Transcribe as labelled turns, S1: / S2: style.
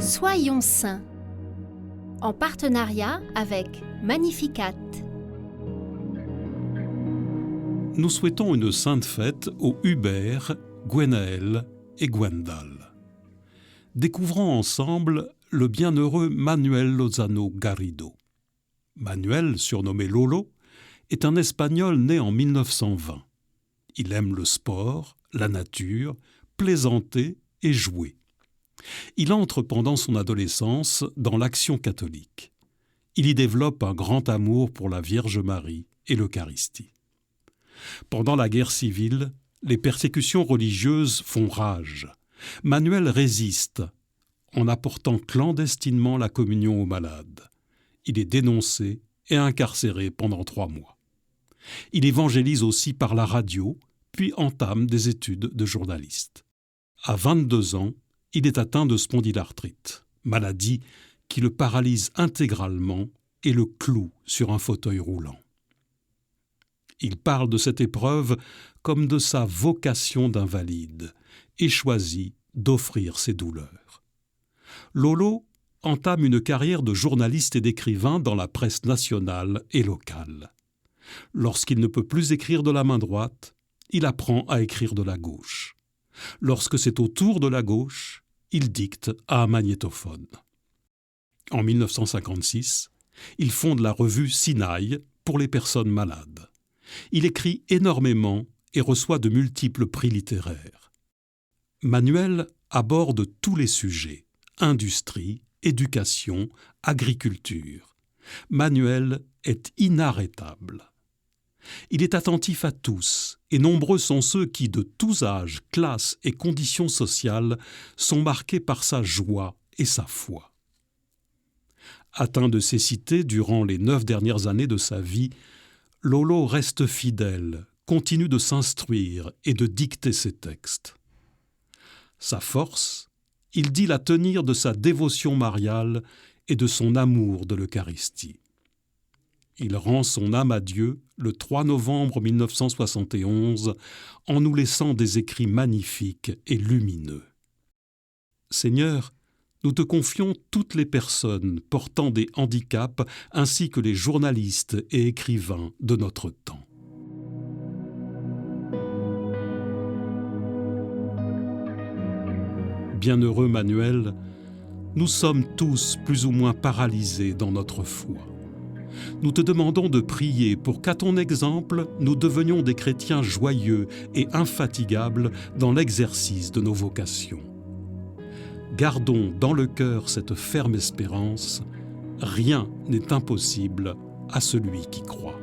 S1: Soyons saints, en partenariat avec Magnificat.
S2: Nous souhaitons une sainte fête aux Hubert, Gwenaël et Gwendal. Découvrons ensemble le bienheureux Manuel Lozano Garrido. Manuel, surnommé Lolo, est un Espagnol né en 1920. Il aime le sport, la nature, plaisanter et jouer. Il entre pendant son adolescence dans l'Action catholique. Il y développe un grand amour pour la Vierge Marie et l'Eucharistie. Pendant la guerre civile, les persécutions religieuses font rage. Manuel résiste en apportant clandestinement la communion aux malades. Il est dénoncé et incarcéré pendant 3 mois. Il évangélise aussi par la radio, puis entame des études de journaliste. À 22 ans, il est atteint de spondylarthrite, maladie qui le paralyse intégralement et le cloue sur un fauteuil roulant. Il parle de cette épreuve comme de sa vocation d'invalide et choisit d'offrir ses douleurs. Lolo entame une carrière de journaliste et d'écrivain dans la presse nationale et locale. Lorsqu'il ne peut plus écrire de la main droite, il apprend à écrire de la gauche. Lorsque c'est au tour de la gauche, il dicte à un magnétophone. En 1956, il fonde la revue Sinaï pour les personnes malades. Il écrit énormément et reçoit de multiples prix littéraires. Manuel aborde tous les sujets, industrie, éducation, agriculture. Manuel est inarrêtable. Il est attentif à tous, et nombreux sont ceux qui, de tous âges, classes et conditions sociales, sont marqués par sa joie et sa foi. Atteint de cécité durant les 9 dernières années de sa vie, Lolo reste fidèle, continue de s'instruire et de dicter ses textes. Sa force, il dit la tenir de sa dévotion mariale et de son amour de l'Eucharistie. Il rend son âme à Dieu le 3 novembre 1971 en nous laissant des écrits magnifiques et lumineux. Seigneur, nous te confions toutes les personnes portant des handicaps ainsi que les journalistes et écrivains de notre temps. Bienheureux Manuel, nous sommes tous plus ou moins paralysés dans notre foi. Nous te demandons de prier pour qu'à ton exemple, nous devenions des chrétiens joyeux et infatigables dans l'exercice de nos vocations. Gardons dans le cœur cette ferme espérance, rien n'est impossible à celui qui croit.